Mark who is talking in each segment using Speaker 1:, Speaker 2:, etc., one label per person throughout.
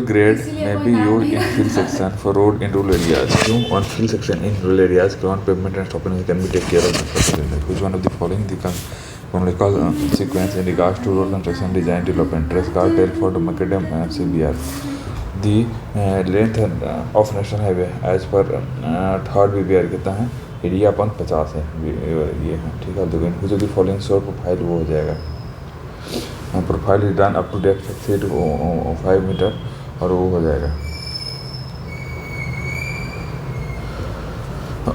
Speaker 1: Grade may be used in fill section for road in rural areas. Zoom on fill section in rural areas, ground pavement and stopping can be taken care of. Which one of the following the chronological sequence in regards to road construction design development? Trace car tail for the Macadam and CBR. The length of national highway as per third BBR कितना है? Area अपन 50 है, ये है ठीक है। देखो इनको जो भी फॉलोइंग शोर प्रोफाइल वो हो जाएगा। Profile is done up to depth 3 to 5 meter और वो हो जाएगा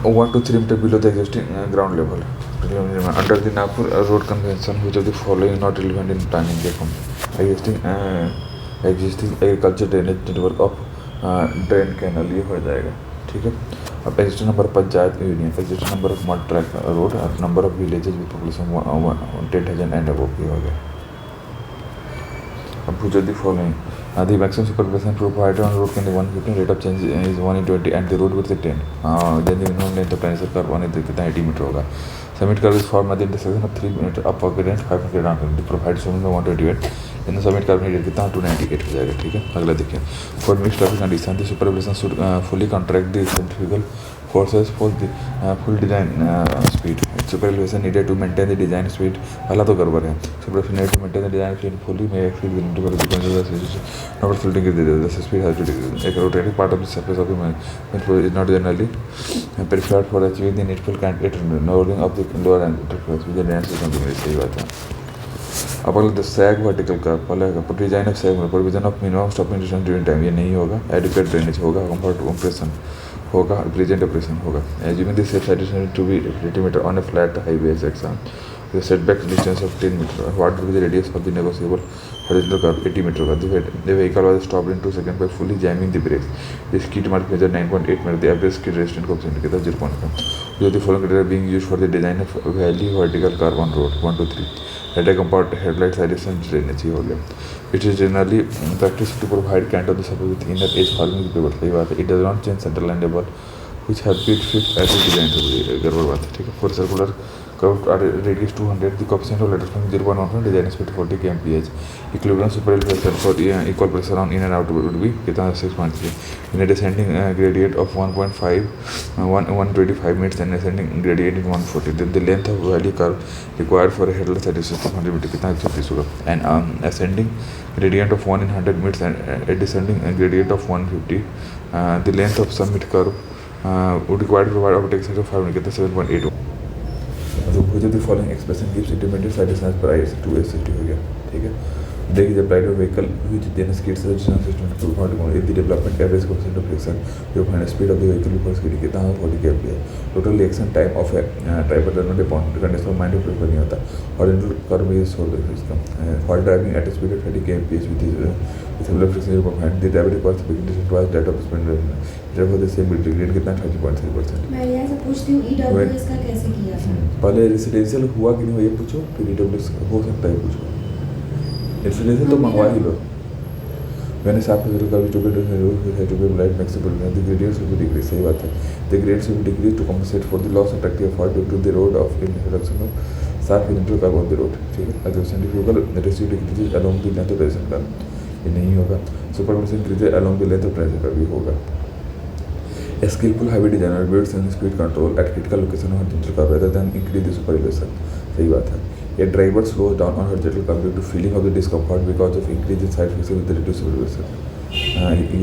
Speaker 1: 1 to 3 मीटर below the existing ground level under the Nagpur road convention which of the following not relevant in planning. देखो existing agriculture drainage network of drain canal ये हो जाएगा ठीक है। अब existing number panchayat union, existing number of mud track road और number of villages with population 10,000 and above की हो गया। अब जो the following the maximum supervision provided on road can be 115, rate of change is 1 in 20 and the road width is 10. Then the minimum length of transfer curve 1 is कितना 80 metre होगा। Summit curve is formed at the intersection of 3 metre up against 5 metre down. The provided summit में 128 इन summit curve needed कितना 298 हो जाएगा ठीक है। अगला देखिए for mixed traffic condition the supervision should fully contract the centrifugal forces for the full design speed. Supervision needed to maintain the design speed पहला तो गड़बड़ है। Supervision needed to maintain the design speed fully may exceed the interval of the consequences not filtering is the speed has to decrease. A rotating part of the surface of the movement is not generally preferred for achieving the needful candidate lowering of the lower interface with the dance system की सही बात है। अब अगला the sag vertical curve पहले design of sag provision of minimum stopping distance during time ये नहीं होगा। एडिक्वेट ड्रेनेज होगा, कंफर्ट कंप्रेशन होगा, प्रेजेंट ऑपरेशन होगा। Assuming the safe side to be 80 metre on a flat highway section the setback distance of 10 meter. What will be the radius of the negotiable horizontal curve 80 meter का। The vehicle was stopped in 2 seconds by fully jamming the brakes. The skid mark measure 9.8 meter. The average skid resistance coefficient कितना 0.5. So the following criteria being used for the design of valley vertical curve on road 1 to 3. Let a compound headlight side distance drainage हो गया। It is generally practiced to provide cant of the surface with inner edge forming the pivot सही बात है। It does not change center line level which have been fixed as a design गड़बड़ बात है ठीक है। For circular curved radius 200, the coefficient of lateral swing 0.1, design speed 40 kmph. Equilibrium superficial pressure for equal pressure on in and out would be कितना 6.3. In a descending gradient of 1.5, 125 meters and ascending gradient in 140. Then the length of valley curve required for a headlight side is 100 meters कितना 130 होगा. And ascending gradient of 1 in 100 meters and a descending gradient of 150. The length of summit curve would require to provide optic side of 5 meters कितना 7.8. तो जो the following expression gives intermediate side distance पर आई 260 हो गया ठीक है। देखिए जब rider vehicle which then skids distance system to for if the development average coefficient of friction जो final speed of the vehicle before skid कितना है 40 kmph। Total reaction time of a driver does not depend condition of mind prefer नहीं होता। Horizontal curve is so system for driving eight speed of 30 kmph with similar friction required the driver requires speed distance twice that of spin therefore the same gradient कितना 30.3%।
Speaker 2: मैं यहाँ से पूछती हूँ EWS का कैसे किया था?
Speaker 1: पहले रेसिडेंशियल हुआ कि नहीं हुआ ये पूछो, फिर ईडब्ल्यूएस हो सकता है पूछो। रेसिडेंशियल तो मंगवा ही लो। मैंने साफ physical curve to be light maximum the gradients will be decrease सही बात है। The gradients will be decrease to compensate for the loss of active for due to the road of introduction of साफ physical curve on the road ठीक है। अगर centrifugal residue decrease along the length of treasure curve ये नहीं होगा। Superposition increase along the length of treasure curve भी होगा। A skillful highway designer builds in speed control at critical location on horizontal curve rather than increase the super elevation सही बात है। A driver slows down on horizontal curve due to feeling of the discomfort because of increase in side friction with the reduced elevation।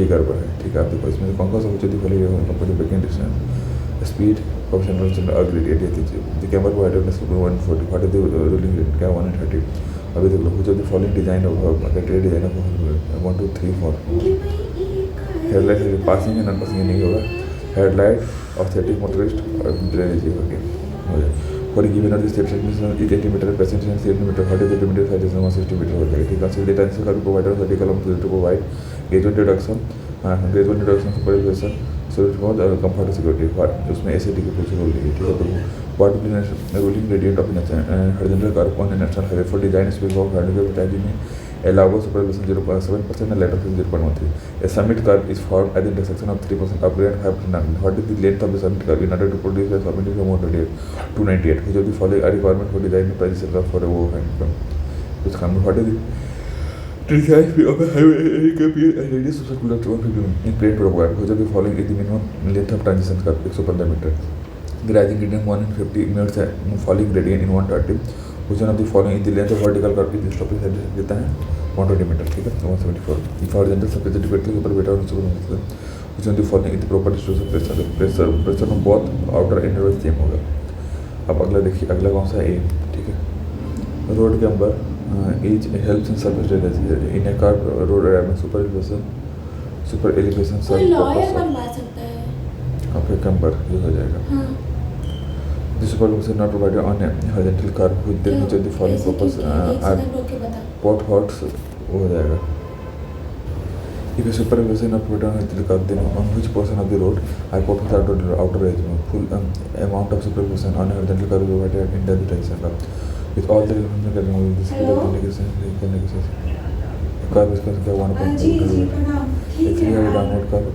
Speaker 1: ये गड़बड़ है ठीक है। आप देखो इसमें कौन कौन सा मुझे दिखाई है company breaking distance speed option और ग्रेडियंट ये दीजिए। The camera provided 140 what is the ruling rate क्या 130। अभी देख लो मुझे the following design of category design of 1 2 3 4 headlight passing and non passing नहीं होगा। हेडलाइट और स्टैटिक मोटरिस्ट और ड्रेनेज हो गया। For given of the step segment is 80 meter passenger 70 meter 40 meter side distance 160 meter हो जाएगा ठीक है। Consider the time curve provider vertical to provide gradual reduction supervision service mode और comfort security उसमें SAT की पूछ रोल लेगी ठीक है। तो what will be ruling gradient of horizontal curve on national highway for design speed of hydrogen timing allowable supervision 0.7% and lateral friction 0.13. A summit curve is formed at the intersection of 3% upgrade and 5% downgrade. What is the length of the summit curve in order to produce a summit is 298. Which of the following are requirement for designing transition curve for a overhang? Which come what is the Design of a highway can be a radius of circular to 150 in plane program. Which of the following is the minimum length of transition curve 115 meter. The rising gradient 150 minutes and falling gradient in 130. Which one of the following is the length of vertical curve is the stopping side कितना है 120 metre ठीक है 174. If horizontal surface is divided ऊपर बेटा और नीचे ऊपर which one of the following is the properties to pressure pressure में बहुत outer interval सेम होगा. अब अगला देखिए अगला कौन सा ए ठीक है रोड के अंदर each helps in surface tendency in a car road area super elevation
Speaker 2: कोई लॉयर बनवा सकता है
Speaker 1: आपके कंपर ये हो जाएगा
Speaker 2: हाँ
Speaker 1: the supervision not provided on a horizontal car with the which of the following purpose are pot hots हो जाएगा if a supervision not provided on horizontal car then on which portion of the road are pot hots outer edge full amount of supervision on a horizontal car is provided in the direction with all the elements this car is क्या 1.2 actually a downward car is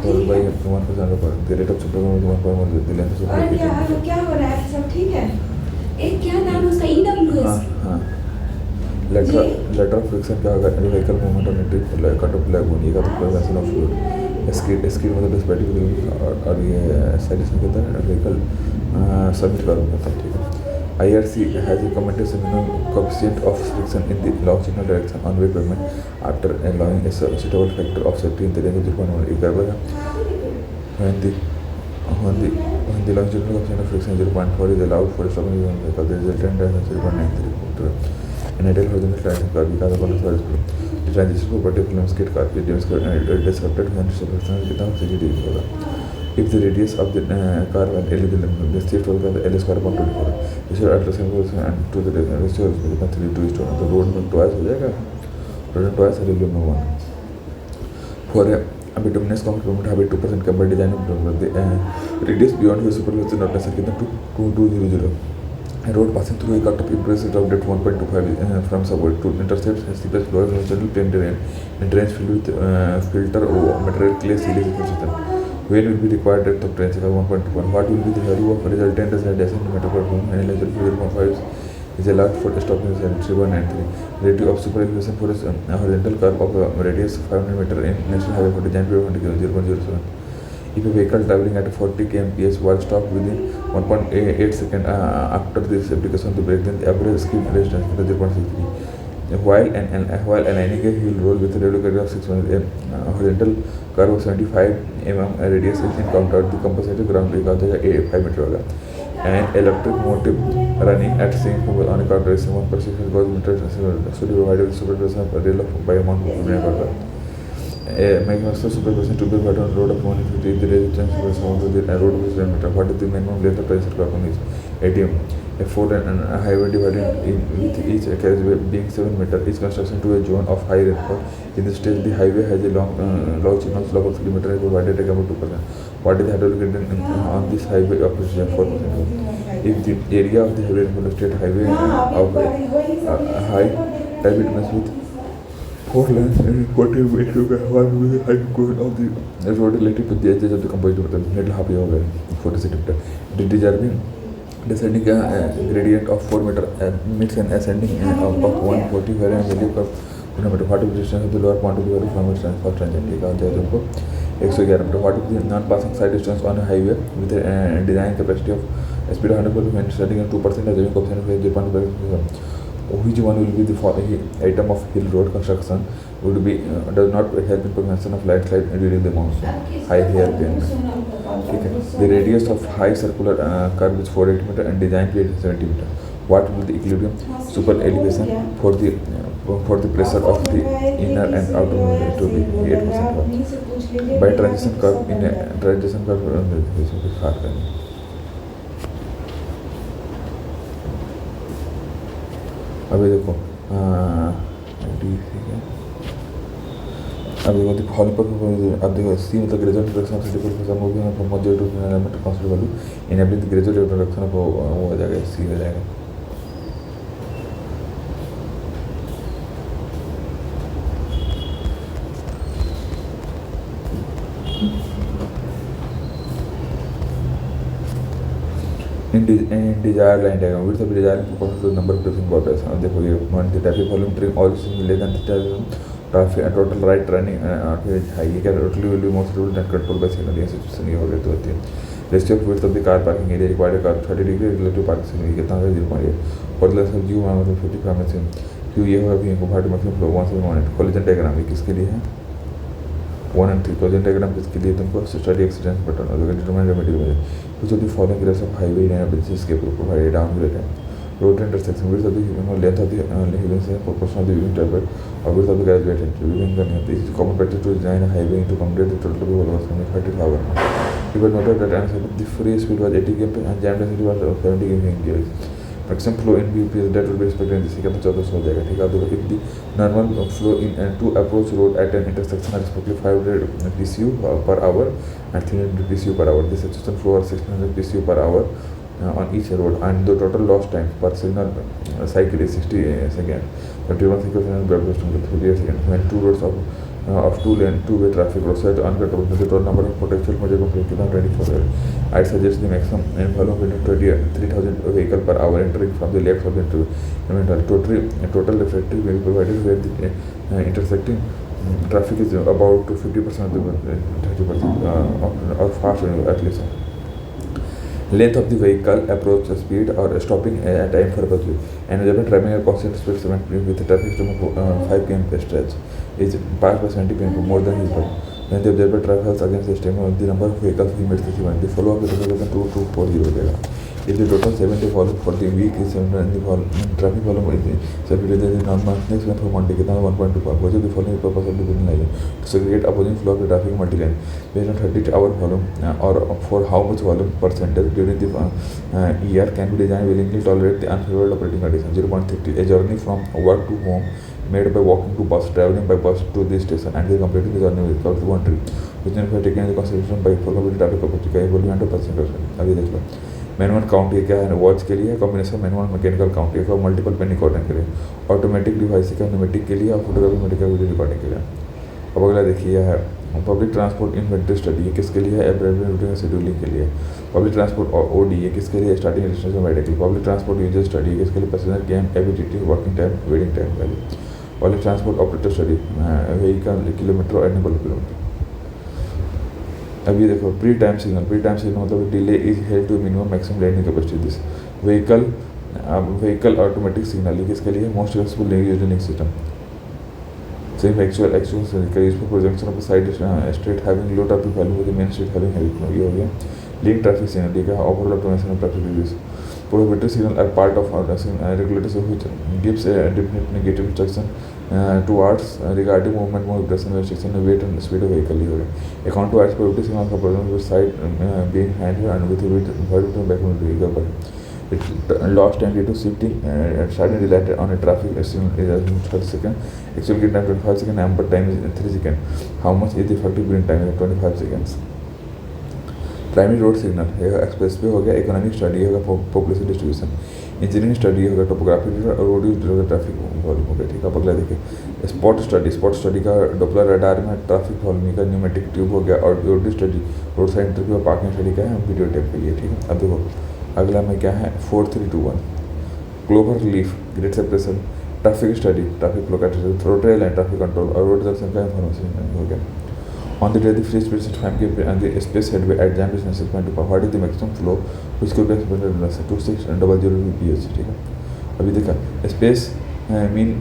Speaker 1: followed by 1% of the rate of supervision 1.1 the length of
Speaker 2: अरे यार क्या हो रहा है सब ठीक है एक क्या नाम है उसका EWS
Speaker 1: हाँ letter of friction क्या होगा vehicle movement on it cut off leg ये का तो prevention of fluid skid मतलब dispatch और ये solution कहता है vehicle submit करो कहता है ठीक है IRC has recommended a minimum coefficient of friction in the longitudinal direction on way pavement after allowing a suitable factor of safety in the range of 0.1. एक बराबर है when the longitudinal coefficient of friction 0.4 is allowed for stopping the vehicle the resultant is 0.93. In ideal horizontal transition car because of the transition property of landscape car is disrupted when friction is without CGD होगा. If the radius of the car when L is the shift of the L square upon 24 this is at the same position and to the ratio is 3 to is the road में twice हो जाएगा road twice है radio में 1 for a bituminous concrete pavement have a 2% covered design of the radius beyond the superficial not necessary कितना 2200 road passing through a cut of impressive of depth 1.25 from subway to intercept steepest lower horizontal plane terrain and drains filled with filter or material clay sealing system. When will be required depth of trench 1.1? What will be the value of resultant as a decimeter per home? Analyzer 0.5 is allowed for stopping the 3193. Rate of super elevation for a horizontal curve of a radius 500 meter in national highway for design period 0.07. If a vehicle traveling at 40 km/h while stopped within 1.8 seconds after this application of the brake, then the average skid resistance is 0.63. While aligning a hill roll with a radial area of 6 minutes, a horizontal curve of 75 mm radius is encountered, the compensated ground break of the 5 meter होगा. An electric motive running at sync on a car racing 1.6 goes meter should be provided with supervision of rail by amount of meter. Making master supervision to be provided on road of 150 the resistance supervision to the road with 7 meter. What is the minimum length of transit curve on each ATM? A four and a highway divided with each carriageway being 7 meter. Each construction to a zone of high rainfall. In this stage, the highway has a longitudinal slope of 3 meter and provided a about 2%. What is the hydraulic gradient on this highway of 4%? If the area of the highway rainfall state highway of high type it must with 4 lanes and 40 meters one with the high cone of the road related to the edges of the composite material. Middle half over 40 centimeter. The determine descending gradient of 4 meter meets an ascending of 140 where a value of 1 meter. What is the distance of the lower point of the value from its first tangent? एक आता है तुमको 111 metre. What is the non-passing side distance on a highway with a design capacity of speed of 100 when starting at 2% as a coefficient of 0.5. Which one will be the item of hill road construction would be does not help in prevention of landslide during the monsoon? High hairpin. Okay. The radius of high circular curve is 480 meter and design period is 70 meter. What will the equilibrium super elevation for the pressure of the inner and outer movement to be 8%? By transition curve in a transition curve this will be hard. अभी देखो अभी देखो hall पर अब देखो सी मतलब graduate reduction of city for moving from module to element consider value enabling the graduate reduction of वो हो जाएगा सी हो जाएगा. in desired line diagram, width of the desired proportional to the number of different borders. देखो ये one the traffic volume during all is less than the traffic and total right running high. ये क्या totally will be most ruled and controlled by signal. ये situation ये हो गई तो होती है. Ratio of width of the car parking area required car 30 degree relative parking signal कितना है 0.8. और less of U मतलब 55 में से Q ये होगा भी इनको भाट maximum flow 1 collision diagram ये किसके लिए है 1 and 3 collision diagram किसके लिए तुमको study accident pattern और determine remedy में which of the following areas of highway and bridges के provide downgrade road intersection width of the length of the highway से proportion of the viewing tablet or width of the garage weight viewing का नहीं है. This is common practice to design a highway to accommodate the total vehicle was 30 hour. You will note that the free speed was 80 km and jam density was 70 km. Maximum flow in BP that will be expected in the second तो 1400 हो जाएगा ठीक है. तो if the normal flow in two approach road at an intersection are respectively 500 PCU per hour and 300 PCU per hour. This system flow are 1600 PCU per hour on each road and the total lost time per signal cycle is 60 seconds. 31 seconds per second. When two roads of two-way traffic roads at uncontrolled, the total number of potential major conflict is 24. I suggest the maximum and follow within 3,000 vehicle per hour entering from the left of the total effective will be provided where the intersecting traffic is about to 50% of the 30% or faster at least. Length of the vehicle, approach speed or stopping at time for purpose. And when driving a constant speed with a traffic of 5 km per stretch is passed by 70 km more than his body. When the observer travels against the stream of the number of vehicles he meets the event, the follow-up is 2240. If the total 70 volume for the week is 7 and the traffic volume is 70, then the normal next one for Monday कितना 1.25. Which of the following purpose of the building line to segregate opposing flow of the traffic multi-line based on 30-hour volume or for how much volume percentage during the year can be designed willingly tolerate the unfavorable operating conditions. 0.30. A journey from work to home made by walking to bus, traveling by bus to the station, and they completing the journey without one trip. Which if taken into consideration by follow the traffic opportunity का volume 100%. अभी देख लो. Manual count ये क्या है watch के लिए combination manual mechanical count ये multiple pen recording के लिए ऑटोमेटिक डिवाइस का न्यूमेटिक के लिए और फोटोग्राफी मेडिकल वीडियो रिकॉर्डिंग के लिए. अब अगला देखिए यह है पब्लिक ट्रांसपोर्ट इन्वेंट्री स्टडी ये किसके लिए है रूटिंग शेड्यूलिंग के लिए. पब्लिक ट्रांसपोर्ट ओडी ये किसके लिए starting registration medical. Public transport user study ये किसके लिए passenger game ability working time waiting time के लिए. Public transport operator study vehicle kilometer और एनिमल किलोमीटर. अभी देखो प्री टाइम सिग्नल मतलब delay is held to minimum maximum lining capacity. This vehicle automatic signal ये किसके लिए मोस्ट यूजफुल यूजनिंग सिस्टम. सेम एक्चुअल का use for projection of side straight having low traffic value with main straight having heavy flow. ये हो गया link traffic signal ठीक है. Overall automation of traffic reduce. Prohibitory signal are part of regulators which gives a definite negative instruction towards regarding movement more vibration restriction weight and speed of vehicle. ये हो गया. Account to arts prohibited signal का problem with side being handled and with weight background vehicle पर. It lost time due to shifting suddenly related on a traffic signal is 30 seconds. Actual green time 25 seconds. Amber time is 3 seconds. How much is the effective green time? 25 seconds. Primary road signal express way हो गया. Economic study होगा population distribution. Engineering study होगा topography road use traffic volume हो गया ठीक है. अगला देखिए स्पॉट स्टडी का डॉपलर रडार में ट्रैफिक वॉल्यूम का न्यूमेटिक ट्यूब हो गया. और road study road side interview और पार्किंग स्टडी का है वीडियो टेप के लिए ठीक है. अब देखो अगला में क्या है 4321 clover leaf grade separation traffic study traffic flow category road rail and traffic control और रोड जंक्शन का इन्फॉर्मेशन हो गया. On the day the free space is 5 km and the space headway at jam distance is 6.2. What is the maximum flow which could be expected in 2600 bph ठीक है. अभी देखा space mean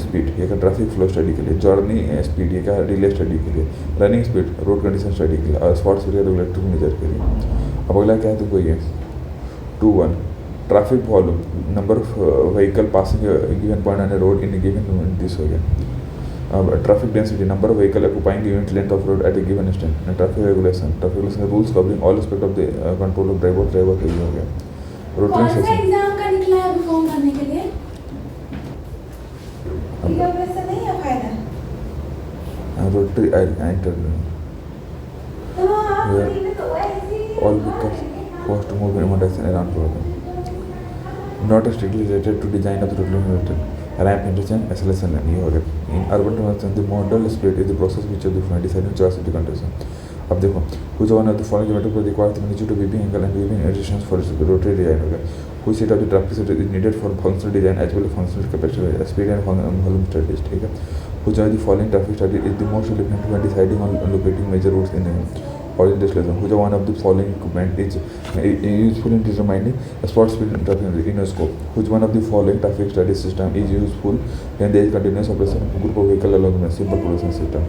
Speaker 1: speed ये का traffic flow study के लिए. Journey speed ये का रिले स्टडी के लिए. Running speed road condition study के लिए और स्पॉट स्पीड रेगुलेटरी मेजर के लिए. अब अगला क्या है तुमको ये 21 traffic volume number of vehicle passing given point on A road in given this हो गया. Traffic density number of vehicle occupying unit length of road at a given instant. Traffic regulation rules covering all aspect of the control of driver के लिए हो गया. Road
Speaker 2: कौन सा exam का निकला है अभी फॉर्म भरने के लिए? पैसा नहीं है फायदा.
Speaker 1: Rotary interview all vehicles forced to move in one direction around road. Not strictly related to design of the road. Ramp interchange acceleration lane ये हो गया. In urban transportation the modal split is the process which of the deciding choice of the condition. अब देखो कुछ one of the following geometric को require the magnitude of weeping angle and weeping resistance for rotary design हो गया. कुछ set of the traffic is needed for functional design as well functional capacity speed and volume studies. ठीक है. कुछ of the following traffic study is the most relevant when deciding on locating major routes in horizontal lesson. Which one of the following equipment is useful in determining spot speed in traffic in a scope? Which one of the following traffic study system is useful when there is continuous operation of group of vehicle along a simple progression system?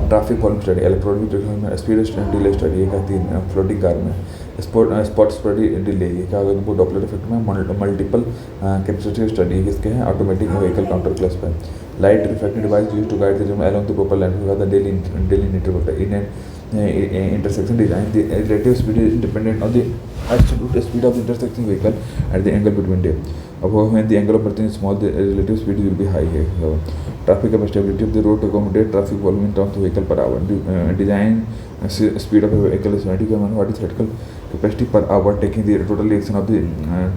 Speaker 1: Traffic volume study, electronic speed delay study, ये कहती है floating car में. Spot study delay, ये क्या होगा Doppler effect में. Multiple capacity study किसके हैं? ऑटोमेटिक व्हीकल काउंटर क्लास पे. Light reflecting device use to guide the जो अलोंग द प्रॉपर लाइन होगा daily interval in an intersection design. The relative speed is dependent on the absolute speed of the intersecting vehicle at the angle between them. When the angle of berthing is small, the relative speed will be high. Traffic capacity of the road to accommodate traffic volume in terms of vehicle per hour. Design speed of a vehicle is 20 km. What is theoretical capacity per hour taking the total reaction of the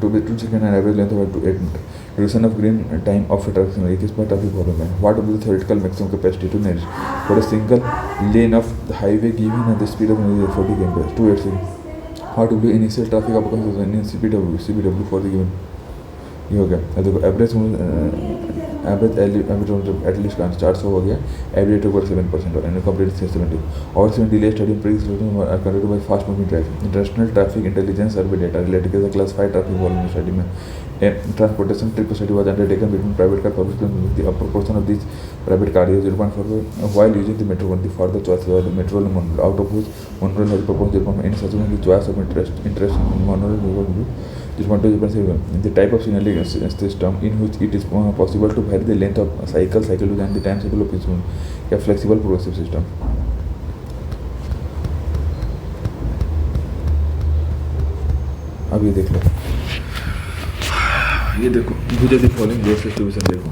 Speaker 1: 2 seconds and average length of 8 minutes. Duration of green time of a traffic volume. What will be the theoretical maximum capacity to manage for a single lane of the highway given at the speed of 40 km? 286. What will be initial traffic occurrence in CPW for the given? ये हो गया. देखो average at least 400 हो गया. Average over 7% और incomplete 70. और इसमें delay study conducted by fast moving traffic. International traffic intelligence survey data related to the class 5 traffic volume study में transportation trip study was undertaken between private car public. The proportion of these private car is 0.4 while using the metro one. The further choice was the metro and monorail, out of which monorail has proposed 0.5 in such a way the choice of interest in monorail is 0.2%. The type of signaling system in which it is possible to vary the length of cycle length and the time cycle of each one. A flexible progressive system. अब ये देख लो, ये देखो मुझे the following base distribution देखो.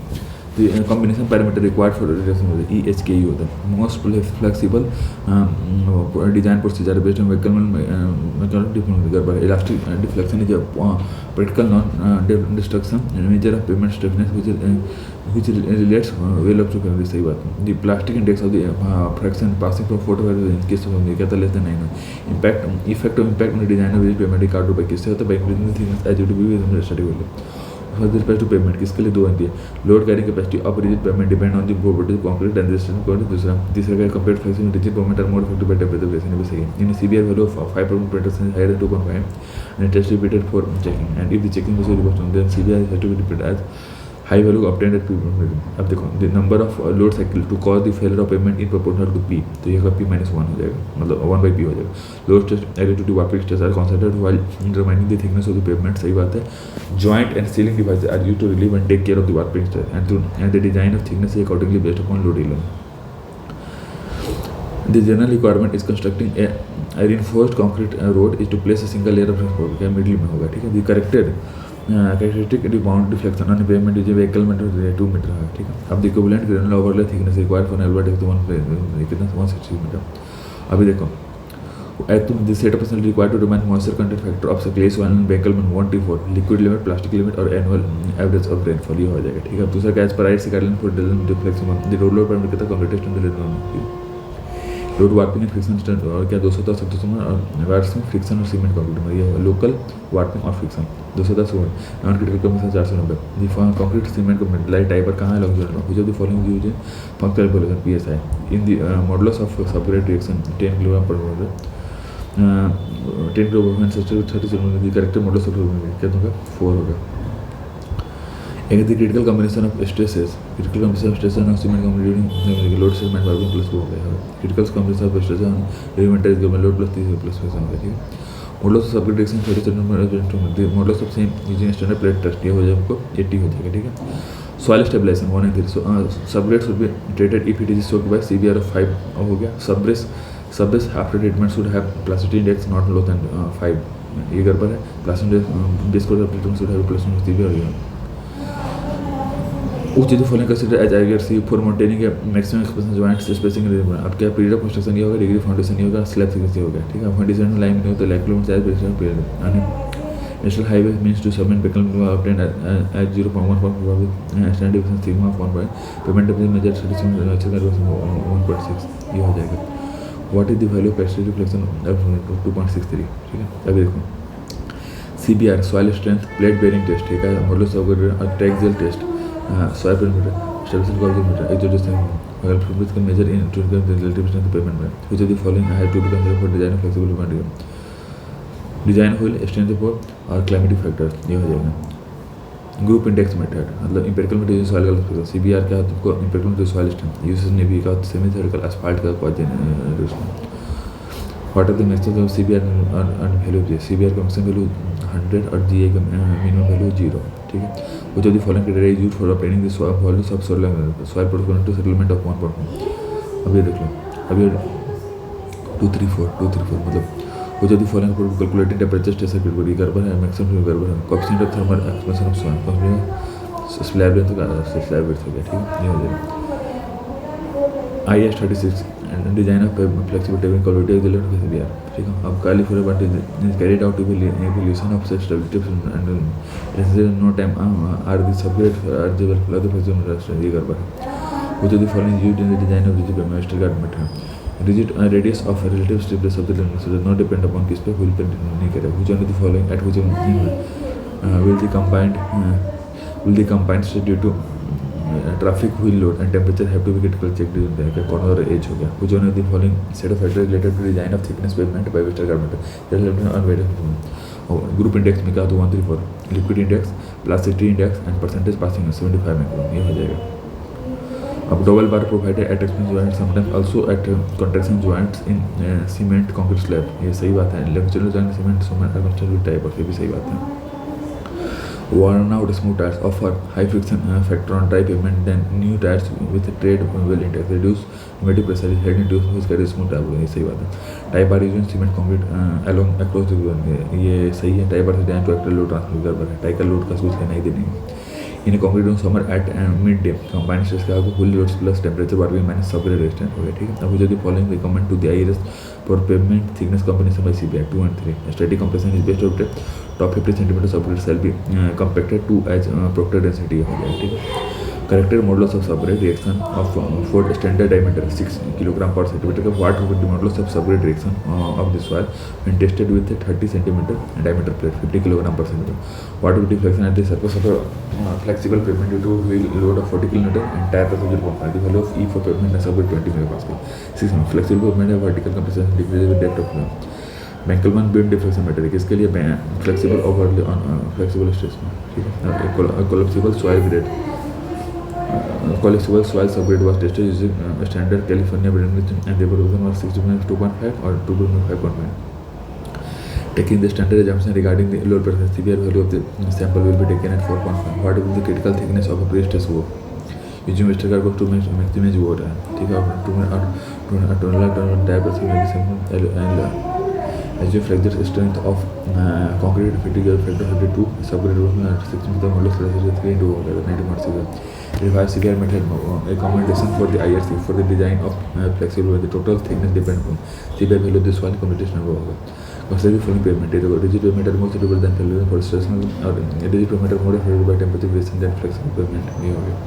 Speaker 1: the combination parameter required for regression होता है EHKE होता है. Most flexible design procedure based on mechanical difference. Elastic deflection is a practical non-destruction measure of pavement stiffness which relates well up to gravity. सही बात है. The plastic index of the fraction passing from 4 to 5 in case of क्या था less than 9. Effect of impact on the design of the pavement card by किससे होता है? by increasing the thickness as it will be हम study कर ले. First respect to payment किसके लिए 2 आती है. Load carrying capacity of rigid payment depend on the property of concrete and resistance code. दूसरा तीसरा का compared flexible rigid payment are more effective by temperature variation भी सही है. In CBR value of 5% petrol higher than 2.5 and test repeated for checking and if the checking was reverse then CBR has to be repeated as high value obtained at P. अब देखो the number of load cycle to cause the failure of pavement in proportional to P. तो ये का p -1 हो जाएगा, मतलब 1/p हो जाएगा. Load stress added to warping stress are considered while determining the thickness of the pavement. सही बात है. Joint and sealing devices are used to relieve and take care of the warping stress and the design of thickness is accordingly based upon load alone. The general requirement is constructing a reinforced concrete road is to place a single layer of transport क्या middle में होगा. ठीक है. The corrected characteristic rebound deflection on pavement is a vehicle meter 2 metre है. ठीक है. अब the equivalent granular overlay thickness required for an elbow is 160 metre. अभी देखो the set of percent required to determine moisture content factor of clay soil and vehicle 1T4 liquid limit plastic limit और annual average of rainfall ये हो जाएगा. ठीक है. अब दूसरा क्या as per IC guideline for deflection the road load parameter कितना complete test and road warping and friction stand और क्या 210 और वार्स में फ्रिक्शन और सीमेंट कंक्रीट में ये लोकल वार्पिंग और फ्रिक्शन 210 नॉन क्रिटिकल कमीशन 490. दी कंक्रीट सीमेंट कंक्रीट लाइट टाइपर कहाँ है long which of the following use in functional pollution PSI in the modulus of subgrade reaction 10 kilogram पर मोल 10 kilogram 30 character modulus of क्या होगा 4 होगा. एक the critical combination of stresses critical combination of stress on cement concrete load segment warping plus 2 हो गया. Critical combination of stress on elementary government load plus 30 plus 5 हो गया. ठीक है. Modulus of subgrade reaction 30 modulus of same using standard plate test ये हो जाएगा आपको 80 हो जाएगा. ठीक है. Soil stabilization 1 and 3 subgrade should be treated if it is soaked by CBR of 5 हो गया. सबरेस after treatment should have plasticity index not low than 5. ये गड़बड़ है. Plasticity base code treatment should have plasticity CBR उस चीज़ following consider as I get C for maintaining maximum expansion joint spacing. अब क्या पीरियड ऑफ कंस्ट्रक्शन ये होगा, degree foundation ये होगा, स्लैब सिक्वेंस होगा. ठीक है. फाउंडेशन लाइन नहीं हो तो like kilometer as base period and national highway means to submit पेकल obtain at 0.1 standard division sigma 1 payment of major 1.6 ये हो जाएगा. What is the value of एक्सट्री रिफ्लेक्शन 2.63, ठीक है। अभी देखो CBR soil strength plate bearing test, ठीक है, modulus of triaxial test, soil perimeter, stability coefficient, एक्सोजेस अगर fluids can measure in to relative strength payment में which of the following have to be considered for design flexible pavement, design wheel strength report और climatic factors, ये हो जाएगा। Group index method मतलब empirical method soil का CBR क्या होता है, आपको empirical method soil strength uses navy का सेमी थर्टिकल एस्फाल्ट का quadrant. What are the maximum of CBR and value of CBR का मैक्सिमम वैल्यू 100 और GA का मिनिमम वैल्यू 0, ठीक है। वो जो the following criteria is used for obtaining the soil volumes of soil proportional to settlement of 1.1। अभी देख लो, अभी 234 मतलब वो जो the following calculated temperature stress category गड़बड़ है, मैक्सिमम गड़बड़ है, coefficient of thermal expansion of soil coefficient slab length का स्लैब विड्थ हो गया, ठीक है, ये हो जाएगा। IS 36 and design of flexible table quality of the learner CBR, ठीक है। अब California but is carried out to be evaluation of such stability and necessary no time are the subject are the well the flexible ये गड़बड़ है। वो जो the following used in the design of rigid Westergaard method, rigid radius of relative stiffness of the learner so does not depend upon किस पे will पे नहीं करेगा। which one of the following at which will the combined state due to traffic wheel load and temperature have to be critical check corner और edge हो गया। कुछ जो the following set of factor related to design of thickness pavement by Westergaard method और wet group index में क्या तो 134 liquid index plasticity index and percentage passing 75 micron, ये हो जाएगा। अब dowel bar provided at expansion joint sometimes also at contraction joints in cement concrete slab, ये सही बात है। लेक्चरल जॉइंट सीमेंट कंस्ट्रक्शन टाइप और ये भी सही बात है। Worn out smooth tires offer high friction factor on dry pavement than new tires with tread well intact. Reduce pneumatic pressure is head into which carries smooth tire, ये सही बात है। Tie bar use cement concrete along across the ये सही है। Tie bar से design to actor load transfer कर है, टाइप का लोड का कुछ लेना ही देना है। In concrete on summer at mid day combined stress का आपको full loads plus temperature bar minus सब रेजिस्टेंट हो गया, ठीक है। अब जो following recommend to the IRS for pavement thickness combination by CBR 2 and 3 static compression is best of top 50 centimeter सबरेट shall be compacted to as proctor density हो गया, ठीक है। करेक्टेड मॉडुलस ऑफ सबरेट reaction of for standard diameter 6 kilogram per centimeter का what would be modulus of सबरेट reaction of this soil when tested with 30 centimeter diameter plate 50 kilogram per centimeter what would be flection at the surface of flexible pavement due to wheel load of 40 kilometer and tyre pressure 0.5 the value of E for pavement and सबरेट 20 MPa 6 flexible pavement है vertical compression decrease with depth of मैंकलमैन beam deflection method किसके लिए flexible overlay on flexible stress में, ठीक है। Collapsible soil grade collapsible soil subgrade was tested using standard California building and देवर version was 2.5 और 2.5.1 taking the standard assumption regarding the load pressure CBR value of the sample will be taken at 4.5 what will the critical thickness of a pre-stress wall using Westergaard goes to maximize वो रहा है, ठीक है। Tonal type से as you flex the strength of concrete fatigue factor 52 subgrade 6 meter modulus 3 into 90.6 revised CBR method recommendation for the IRC for the design of flexible where the total thickness depends on CBR value of this one computation होगा। consider the following pavement rigid pavement are more suitable than flexible for stress or rigid pavement are more affected by temperature variation than flexible pavement, ये हो गया।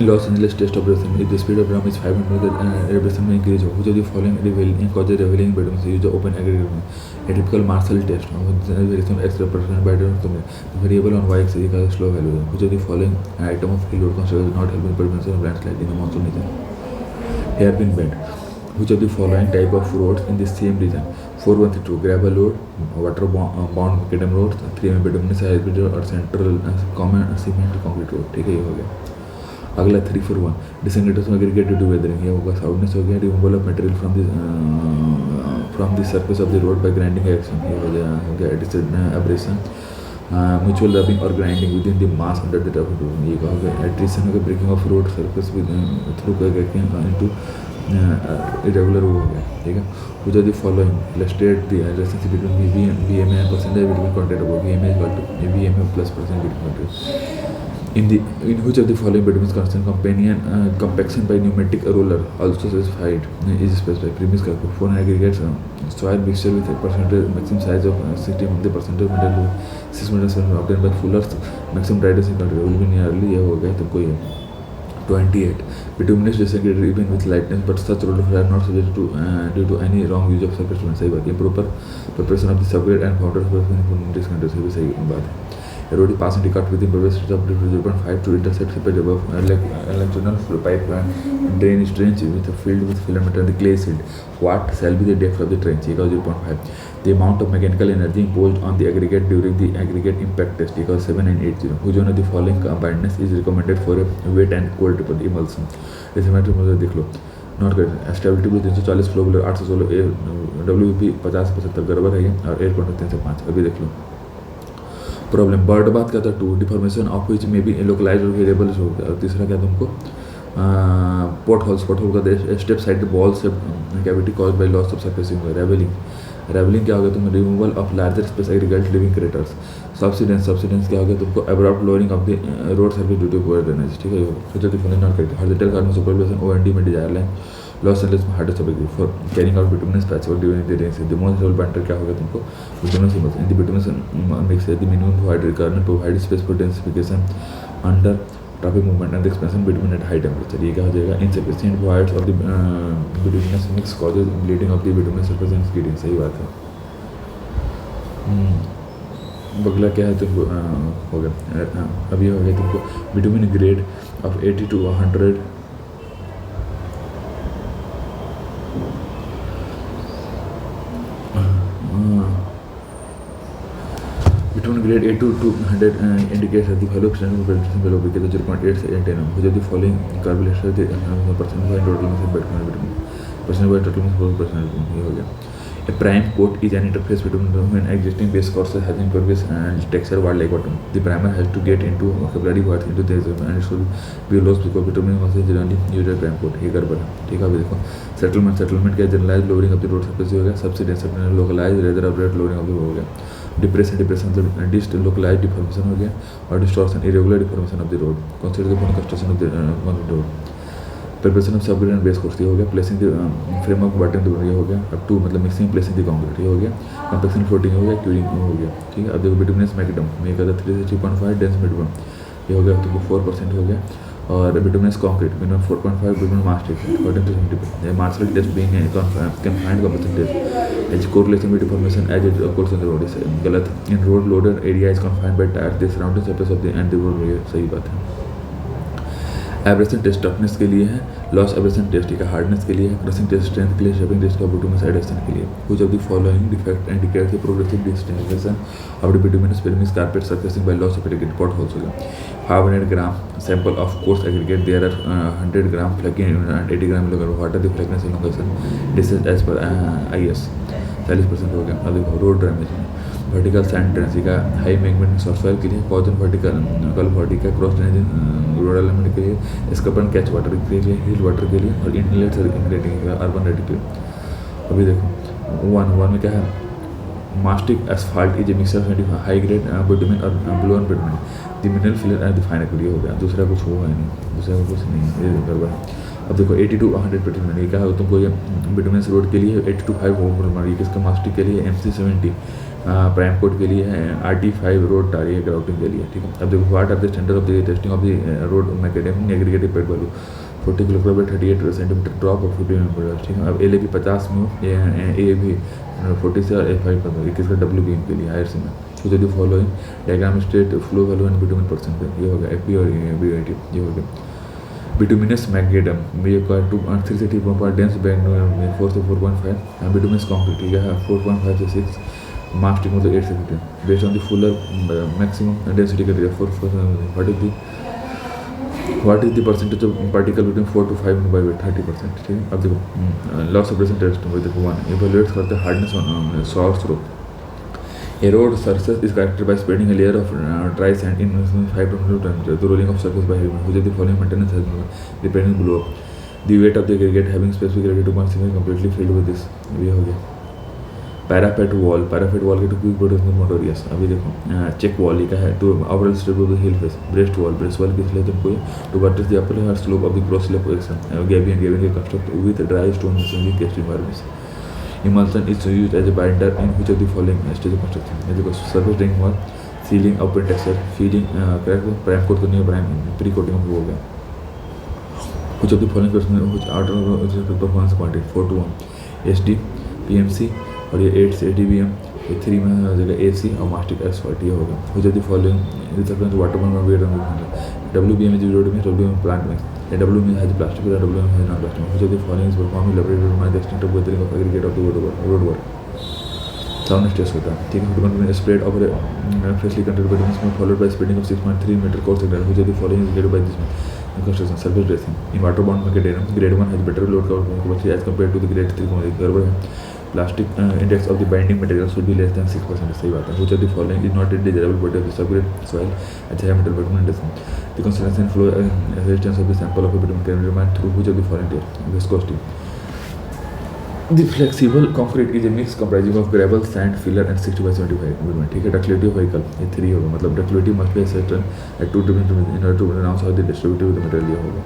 Speaker 1: Los Angeles test operation if the speed of drum is 500 radiation में increase हो जो the following revealing cause revealing bedroom से use open aggregate में a typical Marshall test variation X represented by the variable on y axis का slope value है जो the following item of load construction not helping prevention of landslide in monsoon region hairpin bend which of the following type of roads in the same region 412 gravel road water bound macadam road 3 mm bituminous hybrid और central common cement concrete road, ठीक है, ये हो गया। अगला 341 disintegration aggregate due to weathering, ये होगा soundness हो गया। Removal of material from the surface of the road by grinding action, ये हो गया एडिशन एब्रेशन म्यूचुअल रबिंग और grinding within the mass under the top road, ये हो गया एडिशन हो गया। Breaking of road surface with through करके इनटू इरेगुलर वो हो गया, ठीक है। which of the following illustrate the relationship between VMA and percentage between contact of VMA is equal to VMA plus percent between contact In which of the following bituminous constant compaction by pneumatic roller also specified is specified. Premise करके four aggregates soil mixture with a percentage maximum size of 60 the percentage metal 6 meters obtained by Fuller's maximum radius in country will be nearly ये हो गया तुमको ये 28 bituminous desegregated even with lightness but such rollers are not subject to due to any wrong use of surface tension. सही बात. Improper preparation of the subgrade and powder in this country सही बात है. A road is passing the cut within progress of 0.5 to intercept separate above longitudinal pipe drain is trench with a field with filament and the clay sealed. What shall be the depth of the trench? Equals 0.5. The amount of mechanical energy imposed on the aggregate during the aggregate impact test equals 7980. Which one of the following combinedness is recommended for a wet and cold triple emulsion? जैसे मैं तुम्हें देख लो. Not कर stability भी 340 flow bowler 816 WP 50-75 गड़बड़ है और air control 305. अभी देख लो. प्रॉब्लम बर्ड बात क्या था 2 deformation of which may be localize और वेरिएबल हो गया. और तीसरा क्या तुमको पोर्ट होल का स्टेप साइड बॉल से cavity cause by loss of surfacing raveling क्या हो गया तुम रिमूवल ऑफ लार्जर स्पेस एग्रीगल्ट लिविंग क्रेटर्स. सब्सिडेंस क्या हो गया तुमको abrupt lowering of the road service due to poor drainage. ठीक है. फ्यूचर डिफरेंस नॉट करके हॉरिजॉन्टल कार्बन सुपरवेशन OND में डिजायर लाइन लॉस एंजल्स में hard stability for carrying out bituminous patchwork during the rain. The most result banter क्या हो गया तुमको bituminous in the bituminous mix the minimum provide requirement provide space for densification under traffic movement and expansion between at high temperature. ये क्या हो जाएगा insufficient provides of the bituminous mix causes bleeding of the bituminous surface and skidding. सही बात है. बगला क्या है तुमको हो गया अभी हो गया तुमको bitumen grade of 80 to 100 between grade 82 to 100 indicates that the value of standard penetration below because 0.8 से 10 which are the following carbohydrates the percent by total mass percent by total mass percent. ये हो गया. A prime coat is an interface between an existing base course has impervious and texture wall like bottom. The primer has to get into capillary works into this and it should be lost because bitumen was generally used as prime coat. ये गड़बड़ है. ठीक है. अभी देखो settlement क्या generalized lowering of the road surface हो गया. subsidence localized rather abrupt lowering of the road हो गया. depression मतलब localized deformation हो गया और distortion irregular deformation of the road. Consider the construction of the road. Preparation of subgrade and base course ये हो गया. Placing the framework button the ये हो गया. अब टू मतलब मिक्सिंग प्लेसिंग द कंक्रीट ये हो गया. कंपैक्शन फ्लोटिंग हो गया. क्यूरिंग हो गया. ठीक है. अब देखो बिटुमिनस मैकडम में कहता 3 से 3.5 डेंस बिटुमिन ये हो गया तुमको 4% हो गया. और bituminous concrete minimum 4.5 bitumen mass test according to scientific Marshall test being confined compaction test as correlation with deformation as it occurs in the road is गलत. In road loaded area is confined by tyre the surrounding surface of the and the road. ये सही बात है. Abrasion test toughness के लिए है. Loss abrasion test का hardness के लिए है. क्रशिंग टेस्ट स्ट्रेंथ के लिए. शेपिंग टेस्ट का बिटुमिनस एडेशन के लिए. कुछ of the following defect indicate the progressive distinction of the bituminous पेरिमिस carpet surfacing by loss of aggregate pot holes हो गया. 500 gram sample of course aggregate there are 100 gram flaking and 80 gram water the flakiness elongation this is as per IS 40% हो गया. अब देखो road drainage में vertical sand drainage का high मैग्मेंट software के लिए. कॉजन वर्टिकल बॉडी का क्रॉस ड्रेनेज रोड एलिमेंट के लिए. स्कप एंड कैच वाटर के लिए. हिल वाटर के लिए और इनलेट सर्कुलेटिंग का अर्बन रेडी के लिए. अभी देखो 1 में क्या है mastic asphalt is a mixture of high grade bitumen और blown bitumen the mineral filler and the fine equity हो गया. दूसरा कुछ हुआ है नहीं. दूसरा कुछ नहीं ये गड़बड़ है. अब देखो 80 to 100 बिटुमिन ये क्या है तुमको ये बिटुमिनस रोड के लिए 80 to 5 होम ये किसका मास्टिक के लिए MC70 प्राइम कोड के लिए है. RT5 रोड टार ये ग्राउटिंग के लिए. ठीक है. अब देखो what are the standard of the testing of the road macadam aggregated paid value 40 kilogram 38 centimeter drop और 50 mm. ठीक है. अब LAB 50 में AAB 40 से और A5 का किसका WBM के लिए हायर से में. तो यदि following diagram state flow value and bitumen percent ये हो गया. FB और BIT ये हो गया. बिटुमिनस मैग्नेडम में ये 3 से 3.5 डेंस बैंड 4 से 4.5 बिटुमिनस कंक्रीट ठीक है 4.5 से 6 मास्टिक मतलब 8 से 15 based on the Fuller maximum density criteria 4 what is the percentage of particle between 4 to 5 by 30%. ठीक है. अब देखो लॉस ऑपरेशन टेस्ट में देखो 1 इवैल्यूएट करते हैं hardness on source row. A road surface is characterized by spreading a layer of dry sand in 5 to 10 times. The rolling of surface by heavy, which is the following maintenance has depending below. The weight of the aggregate having specific gravity 2.6 completely filled with this. ये हो गया. Parapet wall के to quick protection मोटोरियस। अभी देखो check wall का है to overall stable of the hill face. Breast wall किस लिए तुमको to buttress the upper heart slope of the cross slab position. Gabion के construct with dry stone in केस्ट environments. Emulsion is used as a binder in which of the following stage of construction? Surface draining wall, sealing, output texture, feeding, prime coat करनी है, prime pre coating हो गया। Which of the following construction which outer performance quantity 4:1 SD, PMC और ये 8 से ADBM, ये 3 में हो जाएगा AC और मास्टिक asphalt ये होगा। Which of the following रिसर्वेंट वाटर बम wet and WBM is road में WBM plant में WBM has plastic और WBM has non plastic। Which of the following is performed in laboratory to manage the extent of weathering of aggregate of the road work। Sound stress होता है, ठीक है। Football spread of freshly controlled buttons में followed by spreading of 6.3 metre course sector. Which of the following is gated by this construction surface dressing in water bound में grade 1 has better load cover as compare to the grade 3 को गड़बड़ है। Plastic index of the binding material should be less than 6%। सही बात है। Which of the following is not desirable body of the subgrade soil at high metal button index. The consistency and flow resistance of the sample of a bitumen can be determined through which of the following viscosity। The flexible concrete is a mix comprising of gravel, sand, filler and 60/75 ठीक है। Ductility of vehicle ये 3 होगा, मतलब ductility must be certain at 2 in order to announce how the distributive of the material होगा।